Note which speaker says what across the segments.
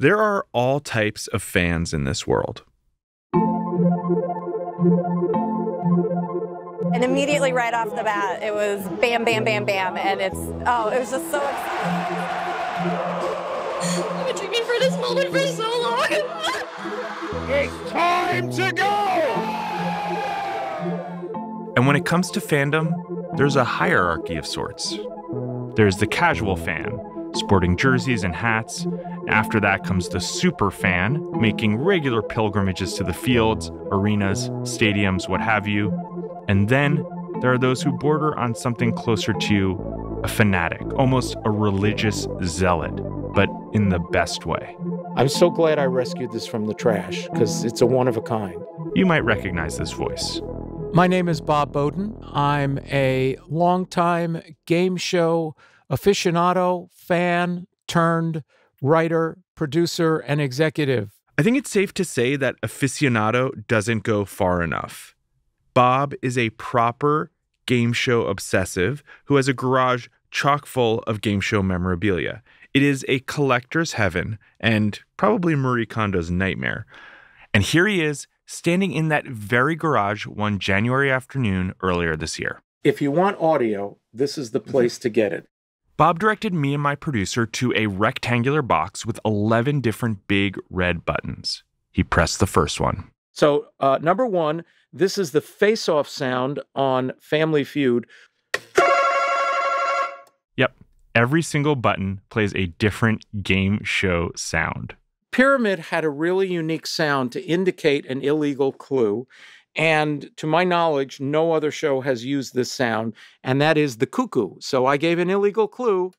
Speaker 1: There are all types of fans in this world.
Speaker 2: And immediately right off the bat, it was bam, bam, bam, bam. And it was just so exciting.
Speaker 3: I've been dreaming for this moment for so long.
Speaker 4: It's time to go!
Speaker 1: And when it comes to fandom, there's a hierarchy of sorts. There's the casual fan, sporting jerseys and hats. After that comes the super fan, making regular pilgrimages to the fields, arenas, stadiums, what have you. And then there are those who border on something closer to a fanatic, almost a religious zealot, but in the best way.
Speaker 5: I'm so glad I rescued this from the trash, because it's a one of a kind.
Speaker 1: You might recognize this voice.
Speaker 5: My name is Bob Bowden. I'm a longtime game show aficionado, fan, turned writer, producer, and executive.
Speaker 1: I think it's safe to say that aficionado doesn't go far enough. Bob is a proper game show obsessive who has a garage chock full of game show memorabilia. It is a collector's heaven and probably Marie Kondo's nightmare. And here he is, standing in that very garage one January afternoon earlier this year.
Speaker 5: If you want audio, this is the place to get it.
Speaker 1: Bob directed me and my producer to a rectangular box with 11 different big red buttons. He pressed the first one.
Speaker 5: So, number one, this is the face-off sound on Family Feud.
Speaker 1: Yep. Every single button plays a different game show sound.
Speaker 5: Pyramid had a really unique sound to indicate an illegal clue. And to my knowledge, no other show has used this sound, and that is the cuckoo. So I gave an illegal clue.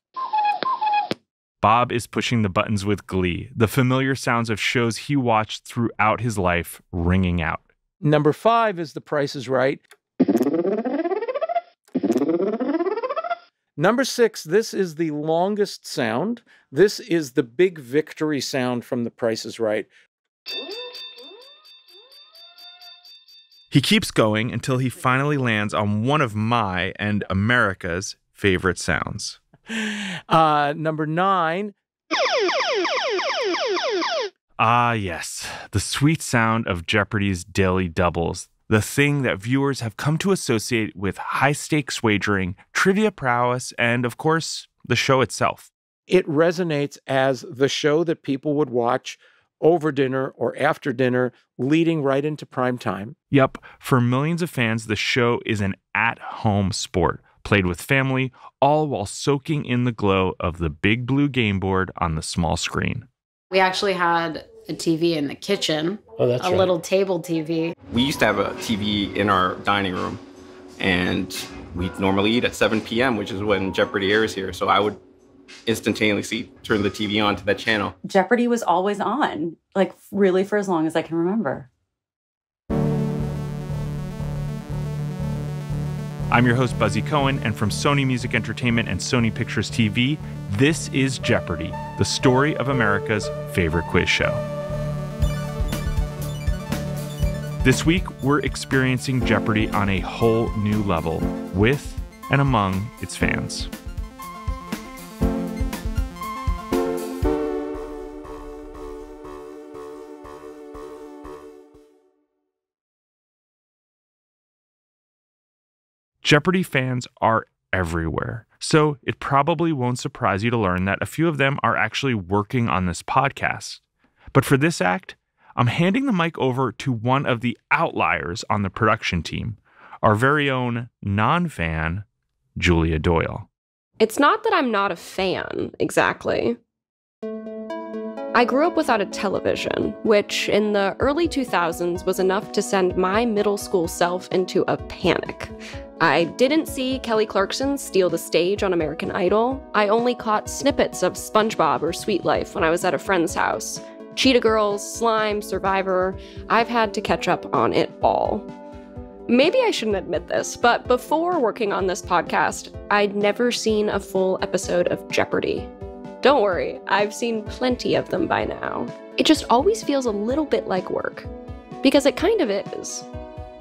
Speaker 1: Bob is pushing the buttons with glee, the familiar sounds of shows he watched throughout his life ringing out.
Speaker 5: Number 5 is The Price is Right. Number 6, this is the longest sound. This is the big victory sound from The Price is Right.
Speaker 1: He keeps going until he finally lands on one of my and America's favorite sounds.
Speaker 5: Number 9.
Speaker 1: Ah, yes, the sweet sound of Jeopardy's daily doubles, the thing that viewers have come to associate with high-stakes wagering, trivia prowess, and, of course, the show itself.
Speaker 5: It resonates as the show that people would watch over dinner or after dinner, leading right into prime time.
Speaker 1: Yep, for millions of fans, the show is an at-home sport, played with family, all while soaking in the glow of the big blue game board on the small screen.
Speaker 3: We actually had a TV in the kitchen, a little table TV.
Speaker 6: We used to have a TV in our dining room, and we normally eat at 7 p.m., which is when Jeopardy airs here. So I would instantaneously turn the TV on to that channel.
Speaker 7: Jeopardy was always on, like really for as long as I can remember.
Speaker 1: I'm your host, Buzzy Cohen, and from Sony Music Entertainment and Sony Pictures TV, this is Jeopardy, the story of America's favorite quiz show. This week, we're experiencing Jeopardy on a whole new level, with and among its fans. Jeopardy fans are everywhere, so it probably won't surprise you to learn that a few of them are actually working on this podcast. But for this act, I'm handing the mic over to one of the outliers on the production team, our very own non-fan, Julia Doyle.
Speaker 8: It's not that I'm not a fan, exactly. I grew up without a television, which in the early 2000s was enough to send my middle school self into a panic. I didn't see Kelly Clarkson steal the stage on American Idol. I only caught snippets of SpongeBob or Sweet Life when I was at a friend's house. Cheetah Girls, Slime, Survivor, I've had to catch up on it all. Maybe I shouldn't admit this, but before working on this podcast, I'd never seen a full episode of Jeopardy. Don't worry, I've seen plenty of them by now. It just always feels a little bit like work, because it kind of is.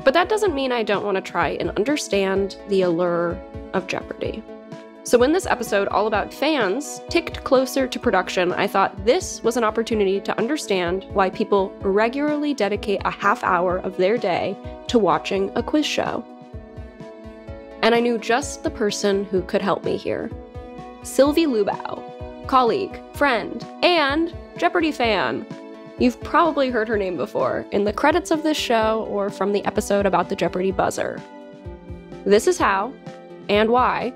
Speaker 8: But that doesn't mean I don't want to try and understand the allure of Jeopardy. So when this episode, all about fans, ticked closer to production, I thought this was an opportunity to understand why people regularly dedicate a half hour of their day to watching a quiz show. And I knew just the person who could help me here. Sylvie Lubau, colleague, friend, and Jeopardy fan. You've probably heard her name before, in the credits of this show or from the episode about the Jeopardy buzzer. This is how, and why,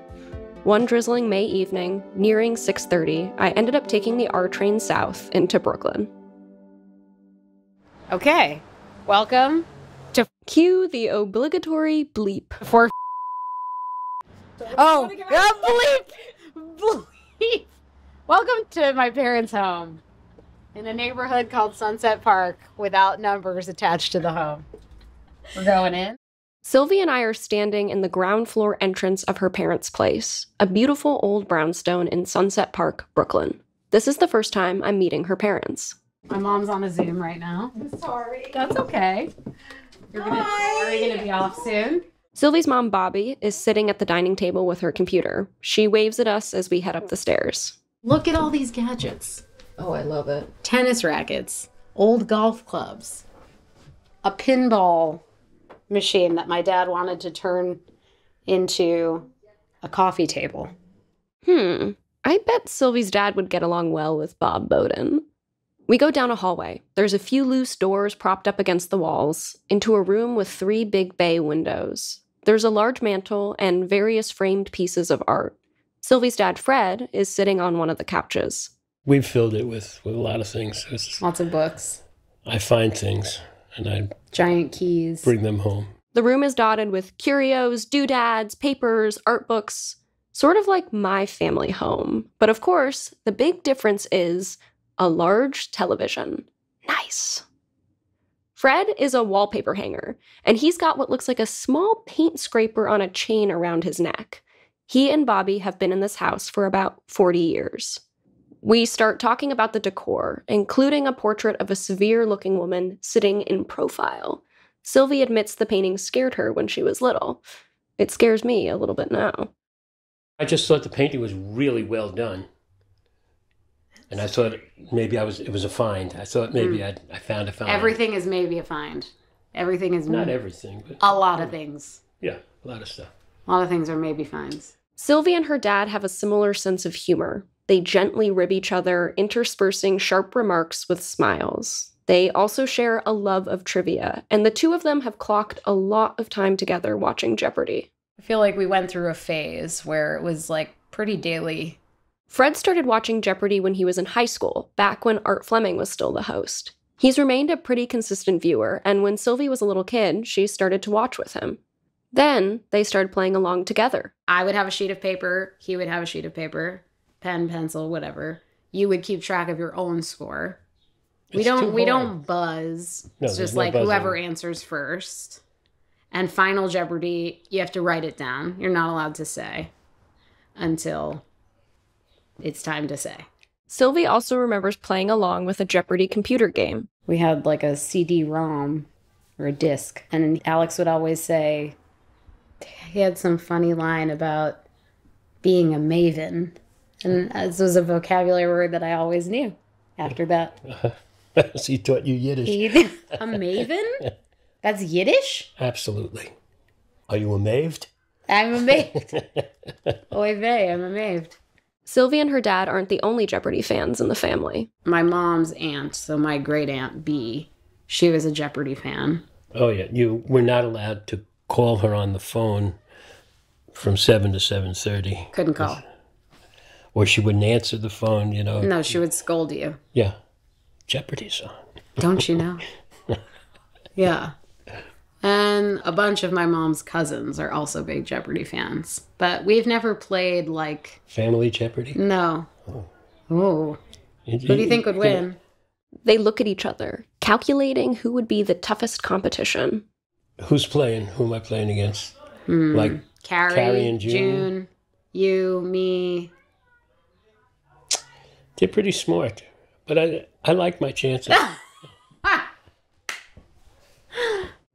Speaker 8: one drizzling May evening, nearing 6:30, I ended up taking the R train south into Brooklyn.
Speaker 3: Okay, welcome to...
Speaker 8: Cue the obligatory bleep.
Speaker 3: For... Oh, bleep! Welcome to my parents' home in a neighborhood called Sunset Park without numbers attached to the home. We're going in.
Speaker 8: Sylvie and I are standing in the ground floor entrance of her parents' place, a beautiful old brownstone in Sunset Park, Brooklyn. This is the first time I'm meeting her parents.
Speaker 3: My mom's on a Zoom right now.
Speaker 2: I'm sorry.
Speaker 3: That's okay. Are you gonna be off soon?
Speaker 8: Sylvie's mom, Bobby, is sitting at the dining table with her computer. She waves at us as we head up the stairs.
Speaker 3: Look at all these gadgets.
Speaker 8: Oh, I love it.
Speaker 3: Tennis rackets, old golf clubs, a pinball machine that my dad wanted to turn into a coffee table.
Speaker 8: I bet Sylvie's dad would get along well with Bob Bowden. We go down a hallway. There's a few loose doors propped up against the walls, into a room with 3 big bay windows. There's a large mantel and various framed pieces of art. Sylvie's dad, Fred, is sitting on one of the couches.
Speaker 9: We've filled it with a lot of things.
Speaker 3: Lots of books.
Speaker 9: I find things, and I
Speaker 3: giant keys.
Speaker 9: Bring them home.
Speaker 8: The room is dotted with curios, doodads, papers, art books, sort of like my family home. But of course, the big difference is a large television. Nice. Fred is a wallpaper hanger, and he's got what looks like a small paint scraper on a chain around his neck. He and Bobby have been in this house for about 40 years. We start talking about the decor, including a portrait of a severe-looking woman sitting in profile. Sylvie admits the painting scared her when she was little. It scares me a little bit now.
Speaker 9: I just thought the painting was really well done. And I thought maybe it was a find. I thought maybe I found a find.
Speaker 3: Everything is maybe a find. Everything is...
Speaker 9: Not everything, but...
Speaker 3: A lot of things.
Speaker 9: Yeah, a lot of stuff.
Speaker 3: A lot of things are maybe finds.
Speaker 8: Sylvie and her dad have a similar sense of humor. They gently rib each other, interspersing sharp remarks with smiles. They also share a love of trivia, and the two of them have clocked a lot of time together watching Jeopardy.
Speaker 3: I feel like we went through a phase where it was like pretty daily.
Speaker 8: Fred started watching Jeopardy when he was in high school, back when Art Fleming was still the host. He's remained a pretty consistent viewer, and when Sylvie was a little kid, she started to watch with him. Then they started playing along together.
Speaker 3: I would have a sheet of paper, he would have a sheet of paper, pen, pencil, whatever. You would keep track of your own score. We don't buzz.
Speaker 9: No,
Speaker 3: it's just
Speaker 9: no
Speaker 3: like
Speaker 9: buzzing.
Speaker 3: Whoever answers first. And Final Jeopardy, you have to write it down. You're not allowed to say until it's time to say.
Speaker 8: Sylvie also remembers playing along with a Jeopardy computer game.
Speaker 3: We had like a CD-ROM or a disc. And Alex would always say, he had some funny line about being a maven. And this was a vocabulary word that I always knew after that.
Speaker 9: So he taught you Yiddish.
Speaker 3: A maven? That's Yiddish?
Speaker 9: Absolutely. Are you amazed?
Speaker 3: I'm amazed. Oy vey, I'm amazed.
Speaker 8: Sylvie and her dad aren't the only Jeopardy fans in the family.
Speaker 3: My mom's aunt, so my great aunt B, she was a Jeopardy fan.
Speaker 9: Oh, yeah. You were not allowed to call her on the phone from 7 to 7:30.
Speaker 3: Couldn't call.
Speaker 9: Or she wouldn't answer the phone, you know.
Speaker 3: No, she would scold you.
Speaker 9: Yeah. Jeopardy's on.
Speaker 3: Don't you know? Yeah. And a bunch of my mom's cousins are also big Jeopardy fans. But we've never played like...
Speaker 9: Family Jeopardy?
Speaker 3: No. Oh. Who do you think would win?
Speaker 8: They look at each other, calculating who would be the toughest competition.
Speaker 9: Who's playing? Who am I playing against? Like
Speaker 3: Carrie
Speaker 9: and June?
Speaker 3: You, me.
Speaker 9: They're pretty smart. But I like my chances.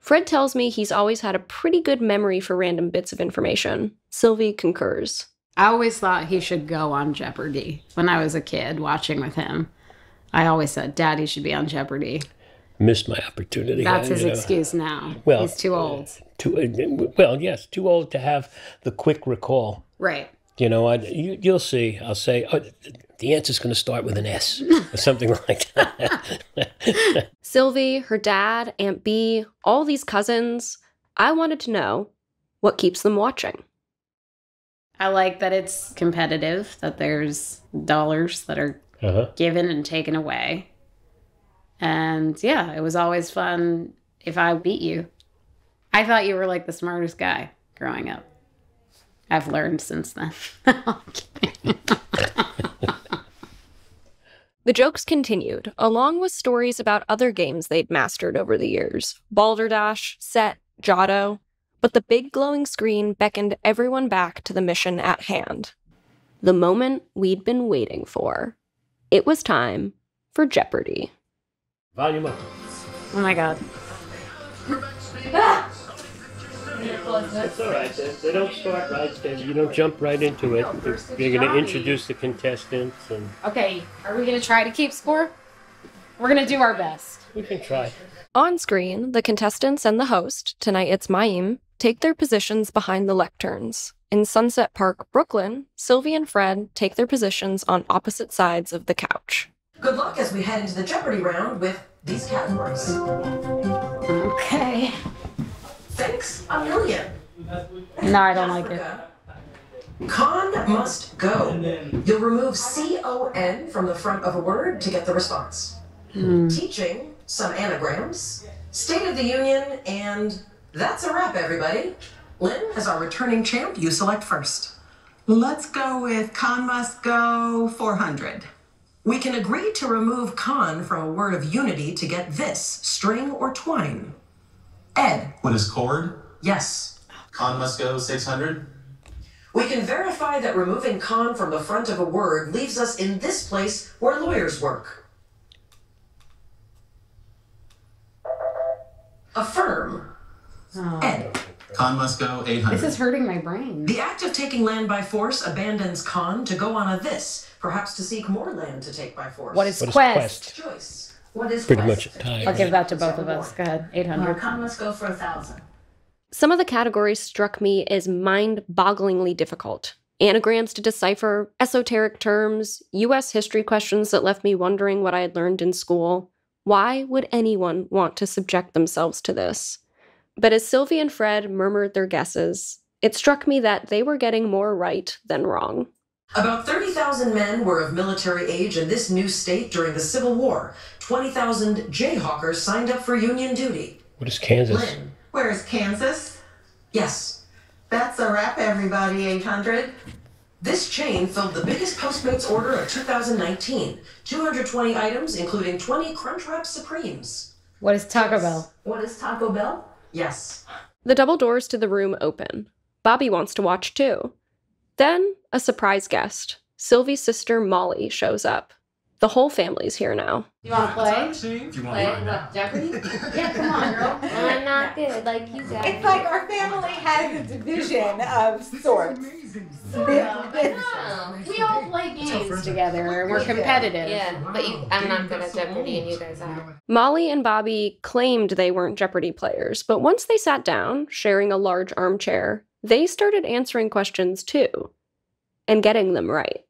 Speaker 8: Fred tells me he's always had a pretty good memory for random bits of information. Sylvie concurs.
Speaker 3: I always thought he should go on Jeopardy. When I was a kid watching with him, I always said, Daddy should be on Jeopardy.
Speaker 9: Missed my opportunity.
Speaker 3: That's his excuse now.
Speaker 9: Well,
Speaker 3: he's too old.
Speaker 9: Yes, too old to have the quick recall.
Speaker 3: Right.
Speaker 9: You know, you'll see. I'll say, the answer's going to start with an S or something like that.
Speaker 8: Sylvie, her dad, Aunt Bee, all these cousins. I wanted to know what keeps them watching.
Speaker 3: I like that it's competitive, that there's dollars that are given and taken away. And yeah, it was always fun if I beat you. I thought you were like the smartest guy growing up. I've learned since then. I'm kidding.
Speaker 8: The jokes continued, along with stories about other games they'd mastered over the years. Balderdash, Set, Giotto. But the big glowing screen beckoned everyone back to the mission at hand. The moment we'd been waiting for. It was time for Jeopardy!
Speaker 9: Volume up.
Speaker 3: Oh my God.
Speaker 9: It's all right. They don't start right. You don't jump right into it. You're going to introduce the contestants. And
Speaker 3: Okay, are we going to try to keep score? We're going to do our best.
Speaker 9: we can try.
Speaker 8: On screen, the contestants and the host, tonight it's Maim, take their positions behind the lecterns. In Sunset Park, Brooklyn, Sylvie and Fred take their positions on opposite sides of the couch.
Speaker 10: Good luck as we head into the Jeopardy round with these categories.
Speaker 3: Okay.
Speaker 10: Thanks a million.
Speaker 3: No, I don't like it.
Speaker 10: Con must go. You'll remove C-O-N from the front of a word to get the response. Teaching, some anagrams, State of the Union, and that's a wrap, everybody. Lynn, as our returning champ, you select first.
Speaker 11: Let's go with con must go 400.
Speaker 10: We can agree to remove con from a word of unity to get this, string or twine. Ed.
Speaker 12: What is chord?
Speaker 10: Yes.
Speaker 12: Con must go 600.
Speaker 10: We can verify that removing con from the front of a word leaves us in this place where lawyers work. Affirm. Ed.
Speaker 12: Con must go 800.
Speaker 3: This is hurting my brain.
Speaker 10: The act of taking land by force abandons con to go on a this, perhaps to seek more land to take by force.
Speaker 3: What is quest?
Speaker 10: Choice. What is
Speaker 9: Pretty
Speaker 10: quest?
Speaker 9: much a tie.
Speaker 3: I'll give that to both of us. Go ahead. 800.
Speaker 11: Con must go for 1,000.
Speaker 8: Some of the categories struck me as mind-bogglingly difficult. Anagrams to decipher, esoteric terms, U.S. history questions that left me wondering what I had learned in school. Why would anyone want to subject themselves to this? But as Sylvie and Fred murmured their guesses, it struck me that they were getting more right than wrong.
Speaker 10: About 30,000 men were of military age in this new state during the Civil War. 20,000 Jayhawkers signed up for Union duty.
Speaker 9: What is Kansas?
Speaker 10: Lynn.
Speaker 11: Where is Kansas?
Speaker 10: Yes.
Speaker 11: That's a wrap, everybody. 800.
Speaker 10: This chain filled the biggest Postmates order of 2019. 220 items, including 20 Crunchwrap Supremes.
Speaker 3: What is Taco Bell?
Speaker 11: What is Taco Bell?
Speaker 10: Yes.
Speaker 8: The double doors to the room open. Bobby wants to watch too. Then, a surprise guest, Sylvie's sister Molly, shows up. The whole family's here now.
Speaker 3: You want to play?
Speaker 12: Play what?
Speaker 3: Jeopardy? Yeah, come on, girl.
Speaker 13: I'm not good like you guys.
Speaker 14: It's like our family has a division of sorts.
Speaker 3: We all play games together and we're competitive.
Speaker 13: Yeah, but I'm not good at Jeopardy and you guys are.
Speaker 8: Molly and Bobby claimed they weren't Jeopardy players, but once they sat down, sharing a large armchair, they started answering questions too, and getting them right.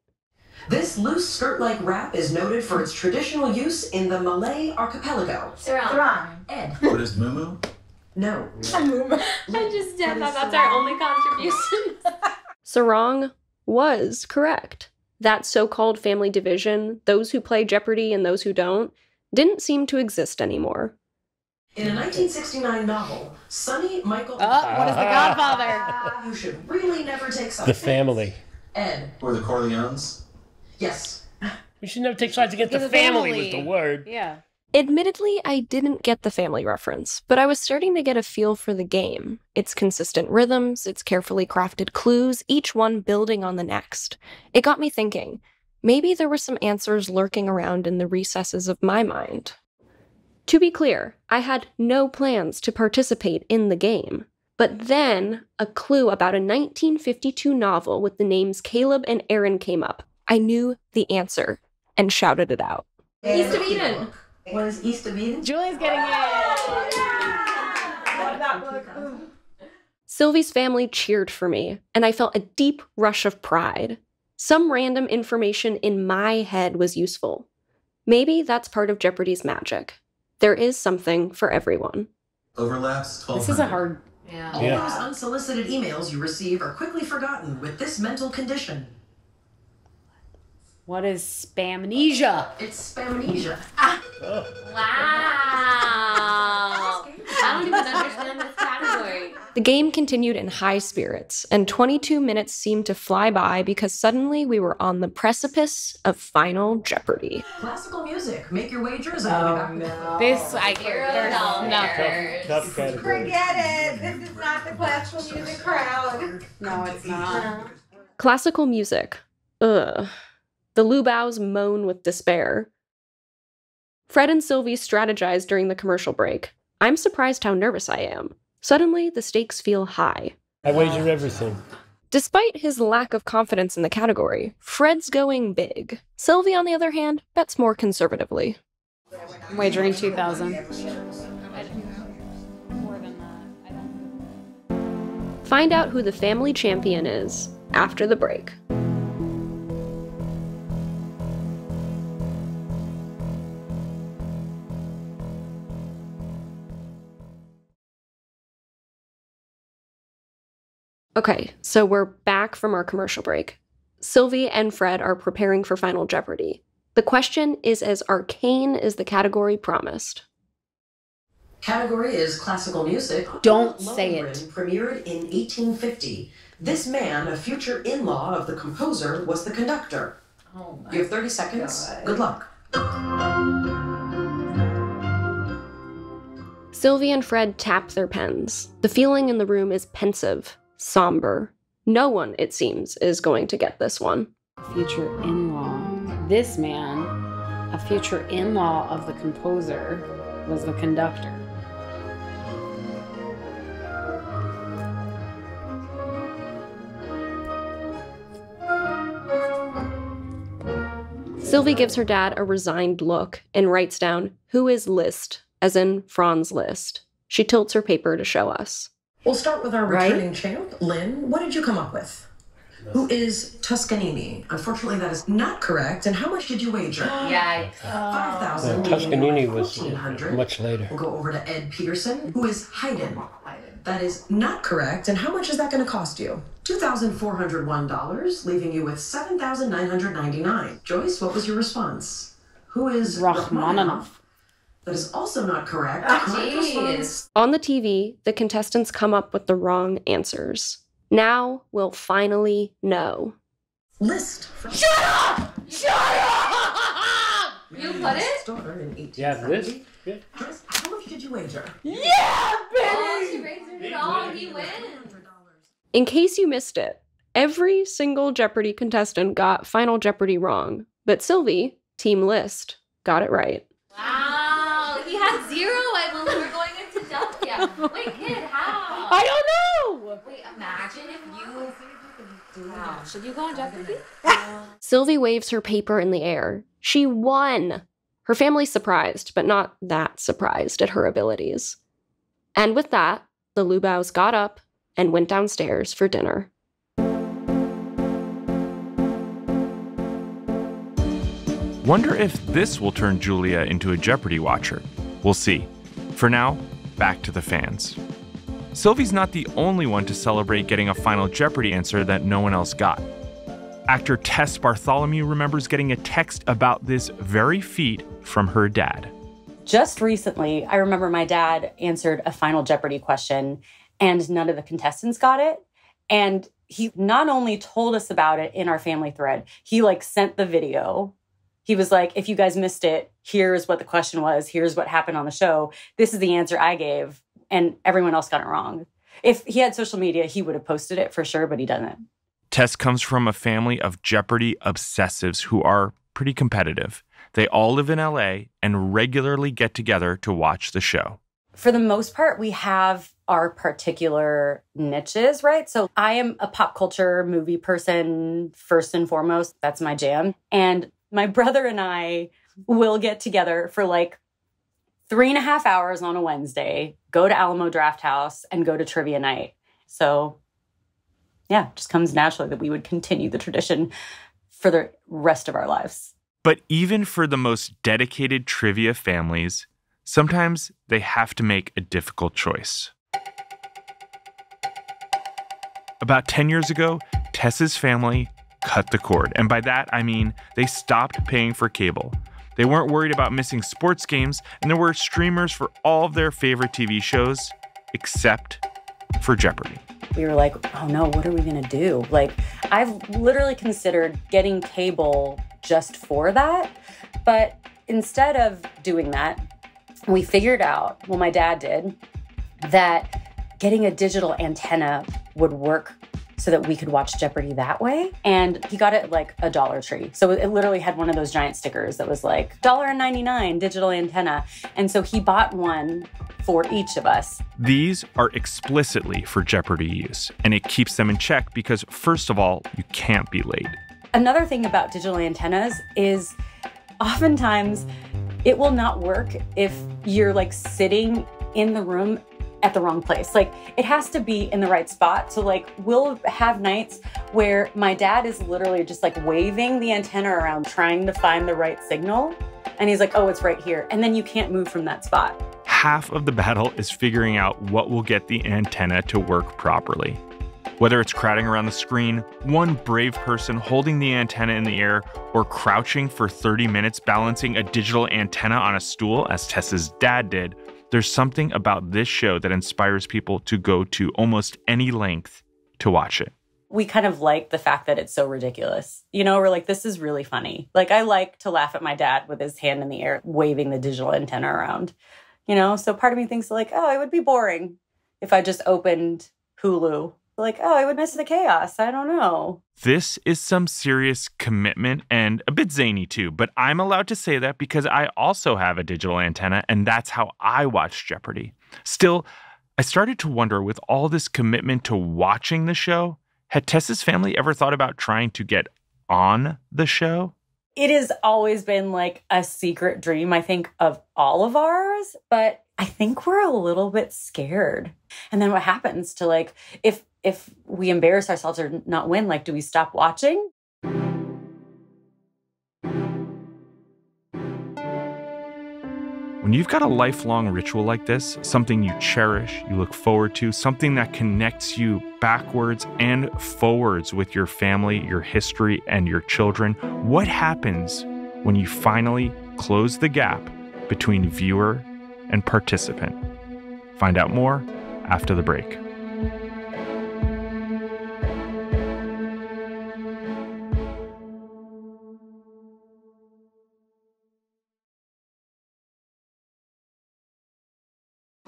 Speaker 10: This loose skirt-like wrap is noted for its traditional use in the Malay archipelago.
Speaker 11: Sarang. Ed.
Speaker 12: What is muumuu?
Speaker 10: No.
Speaker 13: I just did that. That's our only contribution.
Speaker 8: Sarang was correct. That so-called family division, those who play Jeopardy and those who don't, didn't seem to exist anymore.
Speaker 10: In a 1969 novel, Sonny Michael...
Speaker 3: What is The Godfather?
Speaker 10: You should really never take sides.
Speaker 9: The family.
Speaker 10: Ed.
Speaker 12: Or the Corleones?
Speaker 10: Yes.
Speaker 9: We should never take sides against the family was the word.
Speaker 3: Yeah.
Speaker 8: Admittedly, I didn't get the family reference, but I was starting to get a feel for the game. Its consistent rhythms, its carefully crafted clues, each one building on the next. It got me thinking, maybe there were some answers lurking around in the recesses of my mind. To be clear, I had no plans to participate in the game. But then a clue about a 1952 novel with the names Caleb and Aaron came up. I knew the answer and shouted it out.
Speaker 13: East of Eden.
Speaker 10: What is East of Eden?
Speaker 3: Julie's getting it.
Speaker 14: Love that book.
Speaker 8: Sylvie's family cheered for me, and I felt a deep rush of pride. Some random information in my head was useful. Maybe that's part of Jeopardy's magic. There is something for everyone.
Speaker 12: Overlaps 1200.
Speaker 3: This is a hard...
Speaker 10: All those unsolicited emails you receive are quickly forgotten with this mental condition.
Speaker 3: What is spamnesia?
Speaker 10: It's spamnesia.
Speaker 13: Wow. I don't even understand this category.
Speaker 8: The game continued in high spirits, and 22 minutes seemed to fly by because suddenly we were on the precipice of Final Jeopardy.
Speaker 10: Classical music. Make your wagers. I'll be back with
Speaker 3: This, there's nothing.
Speaker 9: Tough category.
Speaker 14: Forget it. This is not the classical music crowd.
Speaker 3: No, it's not.
Speaker 8: Classical music. Ugh. The Lubaus moan with despair. Fred and Sylvie strategize during the commercial break. I'm surprised how nervous I am. Suddenly, the stakes feel high.
Speaker 9: I wager everything.
Speaker 8: Despite his lack of confidence in the category, Fred's going big. Sylvie, on the other hand, bets more conservatively.
Speaker 3: I'm wagering 2,000.
Speaker 8: Find out who the family champion is after the break. Okay, so we're back from our commercial break. Sylvie and Fred are preparing for Final Jeopardy. The question is as arcane as the category promised.
Speaker 10: Category is classical music.
Speaker 3: Don't say it.
Speaker 10: Premiered in 1850. This man, a future in-law of the composer, was the conductor.
Speaker 14: Oh my
Speaker 10: You have 30 seconds.
Speaker 14: God.
Speaker 10: Good luck.
Speaker 8: Sylvie and Fred tap their pens. The feeling in the room is pensive, somber. No one, it seems, is going to get this one.
Speaker 3: Future in-law. This man, a future in-law of the composer, was the conductor.
Speaker 8: Sylvie gives her dad a resigned look and writes down, "Who is Liszt?" as in Franz Liszt. She tilts her paper to show us.
Speaker 10: We'll start with our returning champ, Lynn. What did you come up with? Who is Toscanini? Unfortunately, that is not correct. And how much did you wager?
Speaker 13: Yeah.
Speaker 10: 5,000.
Speaker 9: Toscanini was
Speaker 10: 1,400.
Speaker 9: much later.
Speaker 10: We'll go over to Ed Peterson, who is Haydn. That is not correct. And how much is that going to cost you? $2,401, leaving you with $7,999. Joyce, what was your response? Who is
Speaker 3: Rachmaninoff?
Speaker 10: That is also not correct. Correct response.
Speaker 8: On the TV, the contestants come up with the wrong answers. Now we'll finally know.
Speaker 10: Liszt.
Speaker 13: Shut up! Shut up! You put it?
Speaker 9: Yeah, Liszt. Yeah.
Speaker 10: Joyce, how much did you wager?
Speaker 14: Yeah,
Speaker 13: Oh, she
Speaker 14: baby!
Speaker 13: raised it all. He wins.
Speaker 8: In case you missed it, every single Jeopardy contestant got Final Jeopardy wrong, but Sylvie, Team Liszt, got it right.
Speaker 13: Wow. He had 0. I believe we're going into double. Yeah. Wait, kid, how?
Speaker 3: I don't know!
Speaker 13: Wait, imagine if you... Wow. Should you go on Jeopardy?
Speaker 8: Sylvie waves her paper in the air. She won! Her family's surprised, but not that surprised at her abilities. And with that, the Lubaus got up and went downstairs for dinner.
Speaker 1: Wonder if this will turn Julia into a Jeopardy watcher. We'll see. For now, back to the fans. Sylvie's not the only one to celebrate getting a Final Jeopardy answer that no one else got. Actor Tess Bartholomew remembers getting a text about this very feat from her dad.
Speaker 7: Just recently, I remember my dad answered a Final Jeopardy question and none of the contestants got it. And he not only told us about it in our family thread, he sent the video. He was like, if you guys missed it, here's what the question was. Here's what happened on the show. This is the answer I gave. And everyone else got it wrong. If he had social media, he would have posted it for sure, but he doesn't.
Speaker 1: Tess comes from a family of Jeopardy obsessives who are pretty competitive. They all live in LA and regularly get together to watch the show.
Speaker 7: For the most part, we have our particular niches, right? So I am a pop culture movie person, first and foremost. That's my jam. And my brother and I will get together for like 3.5 hours on a Wednesday, go to Alamo Drafthouse, and go to trivia night. So yeah, it just comes naturally that we would continue the tradition for the rest of our lives.
Speaker 1: But even for the most dedicated trivia families, sometimes they have to make a difficult choice. About 10 years ago, Tess's family cut the cord. And by that, I mean they stopped paying for cable. They weren't worried about missing sports games, and there were streamers for all of their favorite TV shows, except for Jeopardy.
Speaker 7: We were like, oh no, what are we going to do? Like, I've literally considered getting cable just for that. But instead of doing that, we figured out, well, my dad did, that getting a digital antenna would work so that we could watch Jeopardy that way. And he got it at like a Dollar Tree. So it literally had one of those giant stickers that was like $1.99 digital antenna. And so he bought one for each of us.
Speaker 1: These are explicitly for Jeopardy use, and it keeps them in check because, first of all, you can't be late.
Speaker 7: Another thing about digital antennas is oftentimes it will not work if you're like sitting in the room at the wrong place. Like, it has to be in the right spot. So like, we'll have nights where my dad is literally just like waving the antenna around, trying to find the right signal. And he's like, oh, it's right here. And then you can't move from that spot.
Speaker 1: Half of the battle is figuring out what will get the antenna to work properly. Whether it's crowding around the screen, one brave person holding the antenna in the air, or crouching for 30 minutes balancing a digital antenna on a stool, as Tess's dad did, there's something about this show that inspires people to go to almost any length to watch it.
Speaker 7: We kind of like the fact that it's so ridiculous. You know, we're like, this is really funny. Like, I like to laugh at my dad with his hand in the air, waving the digital antenna around. You know, so part of me thinks like, oh, it would be boring if I just opened Hulu. Like, oh, I would miss the chaos. I don't know.
Speaker 1: This is some serious commitment and a bit zany too, but I'm allowed to say that because I also have a digital antenna, and that's how I watch Jeopardy. Still, I started to wonder, with all this commitment to watching the show, had Tess's family ever thought about trying to get on the show?
Speaker 7: It has always been like a secret dream, I think, of all of ours, but I think we're a little bit scared. And then what happens to like, if we embarrass ourselves or not win, like, do we stop watching?
Speaker 1: When you've got a lifelong ritual like this, something you cherish, you look forward to, something that connects you backwards and forwards with your family, your history, and your children, what happens when you finally close the gap between viewer and participant? Find out more after the break.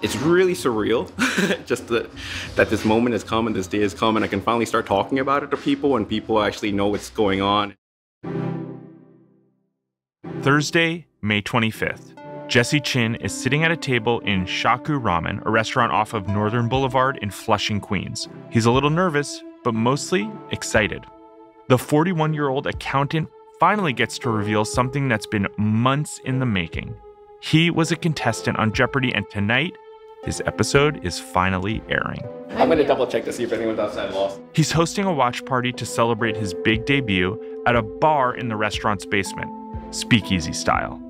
Speaker 6: It's really surreal, just that this moment has come and this day has come, and I can finally start talking about it to people, and people actually know what's going on.
Speaker 1: Thursday, May 25th. Jesse Chin is sitting at a table in Shaku Ramen, a restaurant off of Northern Boulevard in Flushing, Queens. He's a little nervous, but mostly excited. The 41-year-old accountant finally gets to reveal something that's been months in the making. He was a contestant on Jeopardy, and tonight, his episode is finally airing.
Speaker 6: I'm going to double check to see if anyone's outside lost.
Speaker 1: He's hosting a watch party to celebrate his big debut at a bar in the restaurant's basement, speakeasy style.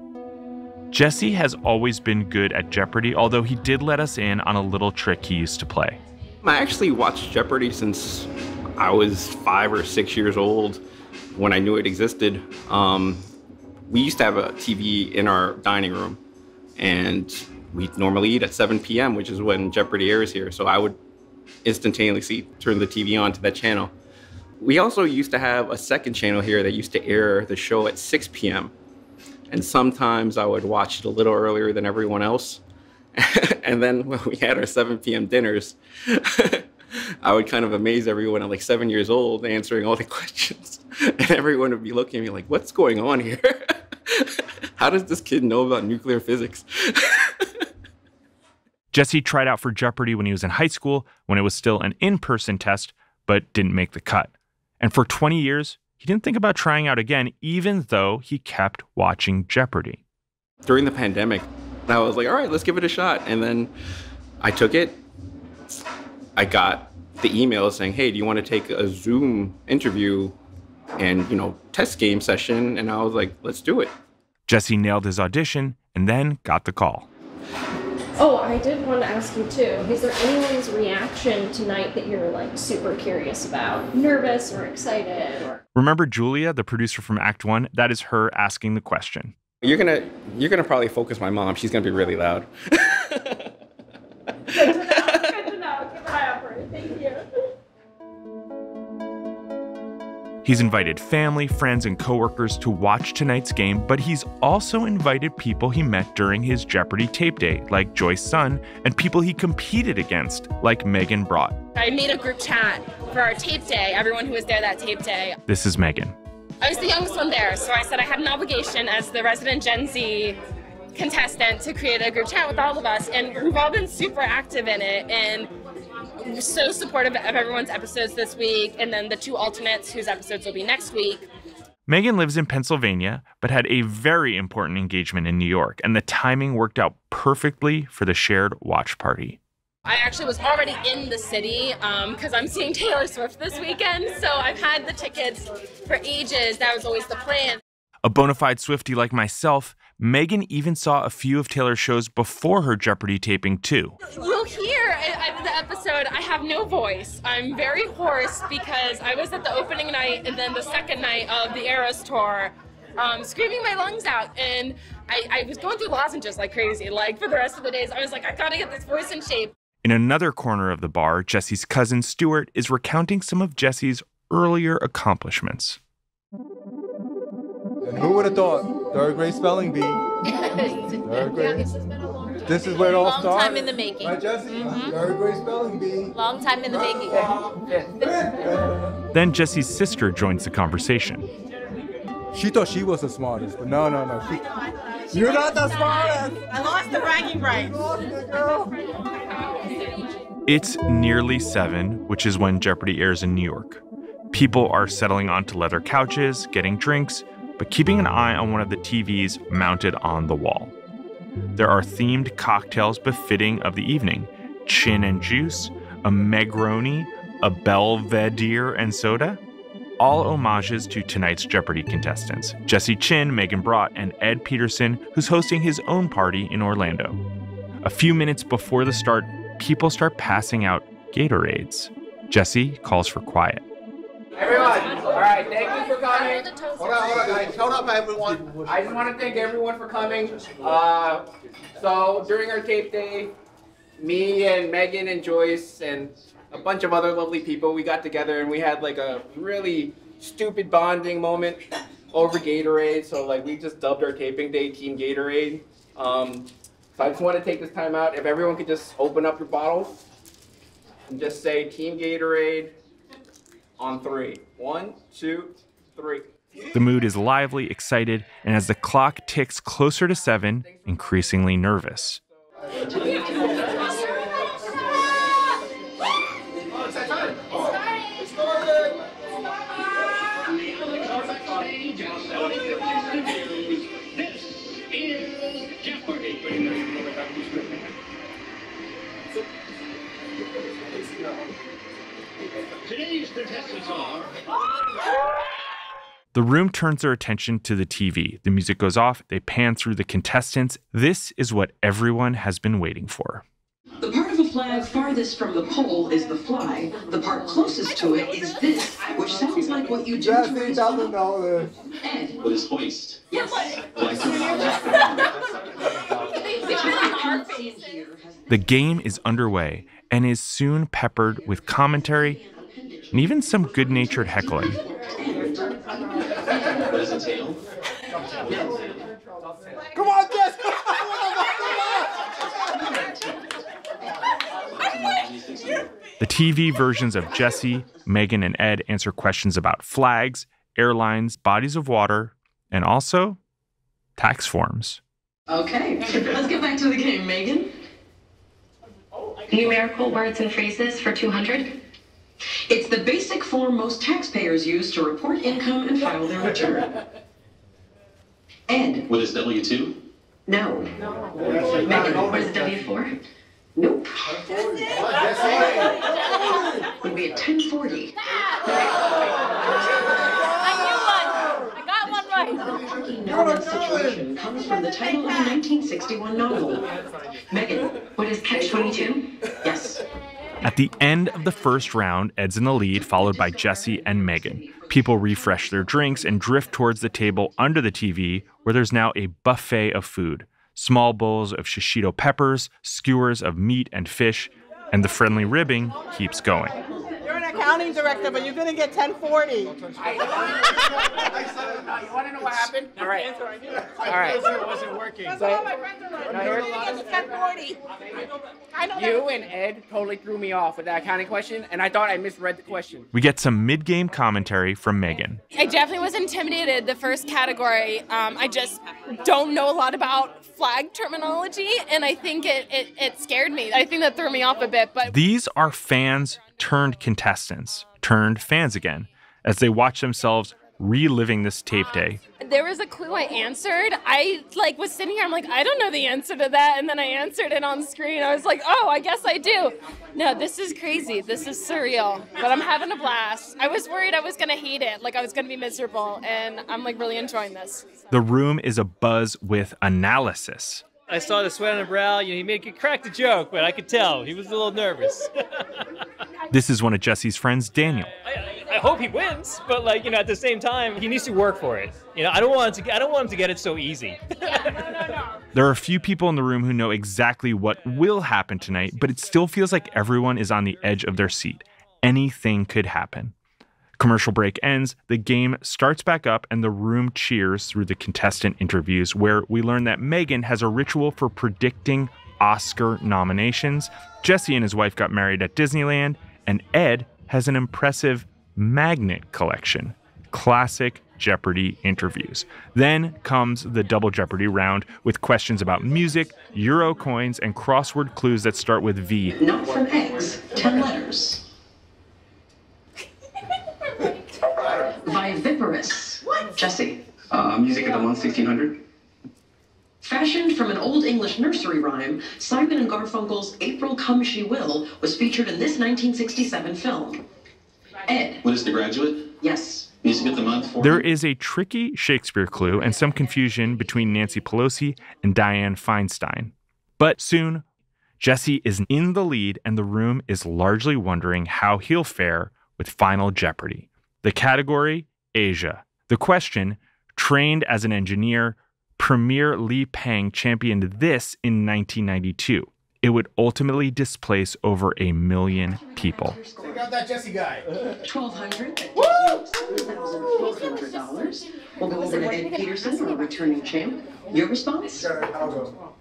Speaker 1: Jesse has always been good at Jeopardy, although he did let us in on a little trick he used to play.
Speaker 6: I actually watched Jeopardy since I was 5 or 6 years old, when I knew it existed. We used to have a TV in our dining room, and we normally eat at 7 p.m., which is when Jeopardy airs here. So I would instantaneously turn the TV on to that channel. We also used to have a second channel here that used to air the show at 6 p.m. And sometimes I would watch it a little earlier than everyone else. And then when we had our 7 p.m. dinners, I would kind of amaze everyone at like 7 years old answering all the questions. And everyone would be looking at me like, what's going on here? How does this kid know about nuclear physics?
Speaker 1: Jesse tried out for Jeopardy when he was in high school, when it was still an in-person test, but didn't make the cut. And for 20 years, he didn't think about trying out again, even though he kept watching Jeopardy.
Speaker 6: During the pandemic, I was like, all right, let's give it a shot. And then I took it. I got the email saying, hey, do you want to take a Zoom interview and, test game session? And I was like, let's do it.
Speaker 1: Jesse nailed his audition and then got the call.
Speaker 8: Oh, I did want to ask you too. Is there anyone's reaction tonight that you're super curious about? Nervous or excited?
Speaker 1: Remember Julia, the producer from Act 1? That is her asking the question.
Speaker 6: You're gonna probably focus my mom. She's gonna be really loud.
Speaker 8: Good to know. Keep an eye out for it. Thank you.
Speaker 1: He's invited family, friends, and coworkers to watch tonight's game, but he's also invited people he met during his Jeopardy tape day, like Joyce Sun, and people he competed against, like Megan Brott.
Speaker 15: I made a group chat for our tape day, everyone who was there that tape day.
Speaker 1: This is Megan.
Speaker 15: I was the youngest one there, so I said I had an obligation as the resident Gen Z contestant to create a group chat with all of us, and we've all been super active in it, and we're so supportive of everyone's episodes this week, and then the 2 alternates whose episodes will be next week.
Speaker 1: Megan lives in Pennsylvania, but had a very important engagement in New York, and the timing worked out perfectly for the shared watch party.
Speaker 15: I actually was already in the city because I'm seeing Taylor Swift this weekend, so I've had the tickets for ages. That was always the plan.
Speaker 1: A bona fide Swiftie like myself, Megan even saw a few of Taylor's shows before her Jeopardy taping, too.
Speaker 15: You'll hear in the episode, I have no voice. I'm very hoarse because I was at the opening night and then the second night of the Eras tour, screaming my lungs out. And I was going through lozenges like crazy. For the rest of the days, I was like, I gotta get this voice in shape.
Speaker 1: In another corner of the bar, Jesse's cousin Stuart is recounting some of Jesse's earlier accomplishments.
Speaker 16: And who would have thought? Third grade spelling bee. Third grade. This is where it all started.
Speaker 17: Long time in the making.
Speaker 16: Right, Jesse? Mm-hmm. Third grade spelling bee.
Speaker 17: Long time in the making.
Speaker 1: Then Jesse's sister joins the conversation.
Speaker 16: She thought she was the smartest, but no. You're not the smartest.
Speaker 14: I lost the bragging rights.
Speaker 1: It's nearly 7, which is when Jeopardy airs in New York. People are settling onto leather couches, getting drinks, but keeping an eye on one of the TVs mounted on the wall. There are themed cocktails befitting of the evening: Chin and Juice, a Negroni, a Belvedere and soda. All homages to tonight's Jeopardy contestants: Jesse Chin, Megan Brott, and Ed Peterson, who's hosting his own party in Orlando. A few minutes before the start, people start passing out Gatorades. Jesse calls for quiet.
Speaker 18: Everyone, all right, thank you for coming. Hold on, guys. Hold up, everyone. I just want to thank everyone for coming. So during our tape day, me and Megan and Joyce and a bunch of other lovely people, we got together and we had a really stupid bonding moment over Gatorade. So we just dubbed our taping day Team Gatorade. So I just want to take this time out. If everyone could just open up your bottles and just say Team Gatorade on 3. 1, 2, 3.
Speaker 1: The mood is lively, excited, and as the clock ticks closer to 7, increasingly nervous.
Speaker 4: Today's contestants are...
Speaker 1: The room turns their attention to the TV. The music goes off. They pan through the contestants. This is what everyone has been waiting for.
Speaker 10: The part of a flag farthest from the pole is the fly. The part closest to it is this, which sounds like what you do to raise
Speaker 16: doesn't know this.
Speaker 10: Ed.
Speaker 12: What is hoist?
Speaker 10: Yes.
Speaker 1: The game is underway and is soon peppered with commentary and even some good-natured heckling.
Speaker 12: What is a tail?
Speaker 16: Come on, Jess!
Speaker 1: The TV versions of Jesse, Megan, and Ed answer questions about flags, airlines, bodies of water, and also tax forms.
Speaker 10: Okay, let's get back to the game, Megan.
Speaker 13: Numerical words and phrases for 200.
Speaker 10: It's the basic form most taxpayers use to report income and file their return. Ed.
Speaker 12: What is W-2?
Speaker 10: No. Megan, what is W-4? Nope. Would be a 1040.
Speaker 13: I got one right.
Speaker 10: Parking Narrow situation comes from the title of a 1961 novel. Megan,
Speaker 13: What is catch-22?
Speaker 10: yes.
Speaker 1: At the end of the first round, Ed's in the lead, followed by Jesse and Megan. People refresh their drinks and drift towards the table under the TV, where there's now a buffet of food. Small bowls of shishito peppers, skewers of meat and fish, and the friendly ribbing keeps going.
Speaker 11: You're an accounting director, but you're going to get 1040.
Speaker 18: You want to know what happened? All right. All right.
Speaker 11: It wasn't working. That's all my friends are like. You're going to get 1040. I know
Speaker 18: You and Ed totally threw me off with that accounting question, and I thought I misread the question.
Speaker 1: We get some mid-game commentary from Megan.
Speaker 15: I definitely was intimidated the first category. I just don't know a lot about flag terminology, and I think it scared me. I think that threw me off a bit. But
Speaker 1: These are fans turned contestants, turned fans again, as they watch themselves reliving this tape day.
Speaker 15: there was a clue I answered. I was sitting here, I'm like, I don't know the answer to that, and then I answered it on screen. I was like, oh, I guess I do. No, this is crazy. This is surreal, but I'm having a blast. I was worried I was gonna hate it, I was gonna be miserable, and I'm really enjoying this.
Speaker 1: The room is abuzz with analysis.
Speaker 17: I saw the sweat on the brow. He cracked a joke, but I could tell he was a little nervous.
Speaker 1: This is one of Jesse's friends, Daniel.
Speaker 17: I hope he wins, but at the same time, he needs to work for it. I don't want him to get it so easy.
Speaker 1: There are a few people in the room who know exactly what will happen tonight, but it still feels like everyone is on the edge of their seat. Anything could happen. Commercial break ends, the game starts back up, and the room cheers through the contestant interviews, where we learn that Megan has a ritual for predicting Oscar nominations. Jesse and his wife got married at Disneyland, and Ed has an impressive magnet collection. Classic Jeopardy interviews. Then comes the double Jeopardy round with questions about music, euro coins, and crossword clues that start with V.
Speaker 10: Not from X, 10 letters. Viviparous. What? Jesse.
Speaker 6: Music of the month, 1600.
Speaker 10: Fashioned from an Old English nursery rhyme, Simon and Garfunkel's April Come She Will was featured in this 1967 film. Ed.
Speaker 12: What is The Graduate?
Speaker 10: Yes.
Speaker 12: Music of the month.
Speaker 1: There is a tricky Shakespeare clue and some confusion between Nancy Pelosi and Dianne Feinstein. But soon, Jesse is in the lead, and the room is largely wondering how he'll fare with Final Jeopardy. The category, Asia. The question, trained as an engineer, Premier Li Peng championed this in 1992. It would ultimately displace over 1 million people.
Speaker 18: Check out that Jesse guy.
Speaker 10: $1,200. $7,400. We'll go over to Ed Peterson, our returning champ. Your response?
Speaker 18: I'll go.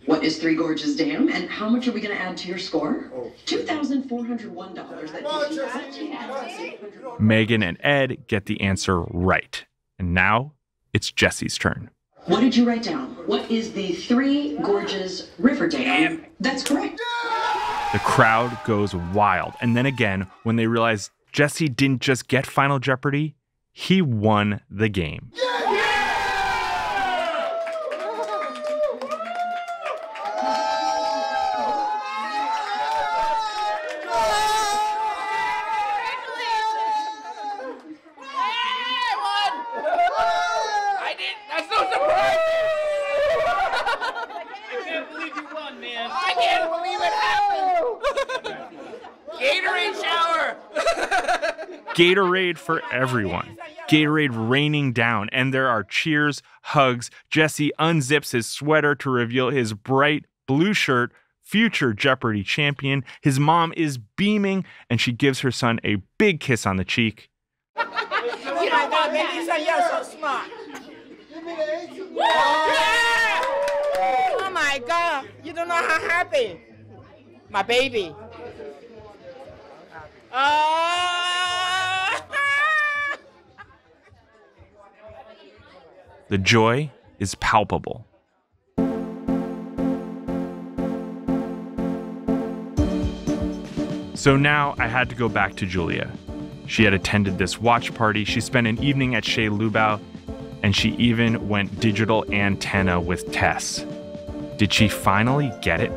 Speaker 10: What is Three Gorges Dam, and how much are we going to add to your score? $2,401.
Speaker 1: Megan and Ed get the answer right. And now it's Jesse's turn.
Speaker 10: What did you write down? What is the Three Gorges River Dam? That's correct.
Speaker 1: The crowd goes wild. And then again, when they realize Jesse didn't just get Final Jeopardy, he won the game. Gatorade for everyone. Gatorade raining down, and there are cheers, hugs. Jesse unzips his sweater to reveal his bright blue shirt, future Jeopardy champion. His mom is beaming, and she gives her son a big kiss on the cheek.
Speaker 11: Oh my God, Melissa, you're so smart. Oh my God, you don't know how happy. My baby.
Speaker 1: The joy is palpable. So now I had to go back to Julia. She had attended this watch party, she spent an evening at Chez Lubau, and she even went digital antenna with Tess. Did she finally get it?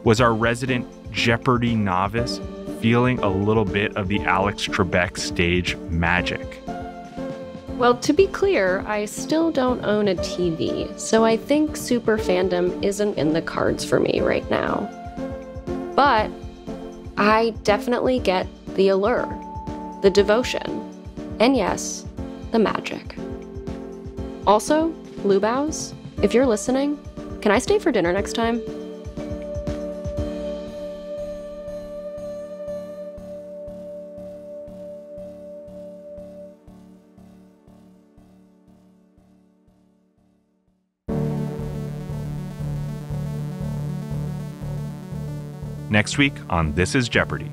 Speaker 1: Was our resident Jeopardy novice feeling a little bit of the Alex Trebek stage magic?
Speaker 8: Well, to be clear, I still don't own a TV, so I think super fandom isn't in the cards for me right now. But I definitely get the allure, the devotion, and yes, the magic. Also, Lubau's, if you're listening, can I stay for dinner next time?
Speaker 1: Next week on This is Jeopardy!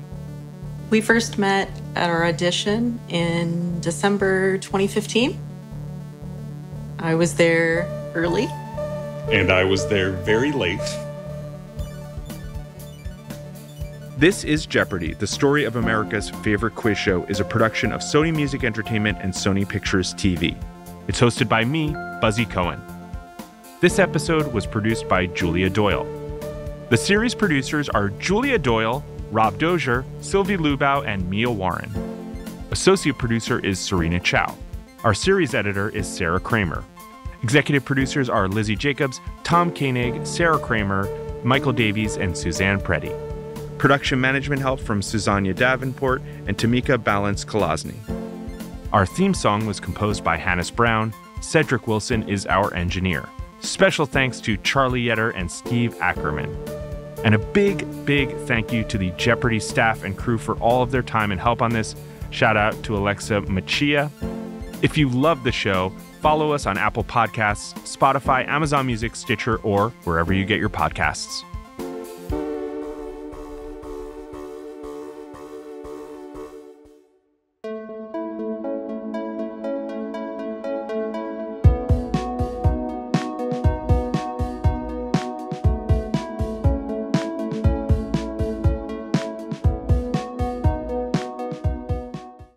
Speaker 19: We first met at our audition in December 2015. I was there early.
Speaker 20: And I was there very late.
Speaker 1: This is Jeopardy! The Story of America's Favorite Quiz Show is a production of Sony Music Entertainment and Sony Pictures TV. It's hosted by me, Buzzy Cohen. This episode was produced by Julia Doyle. The series producers are Julia Doyle, Rob Dozier, Sylvie Lubau, and Mia Warren. Associate producer is Serena Chow. Our series editor is Sarah Kramer. Executive producers are Lizzie Jacobs, Tom Koenig, Sarah Kramer, Michael Davies, and Suzanne Preddy. Production management help from Susanna Davenport and Tamika Balance-Kolosny. Our theme song was composed by Hannes Brown. Cedric Wilson is our engineer. Special thanks to Charlie Yetter and Steve Ackerman. And a big, big thank you to the Jeopardy staff and crew for all of their time and help on this. Shout out to Alexa Machia. If you love the show, follow us on Apple Podcasts, Spotify, Amazon Music, Stitcher, or wherever you get your podcasts.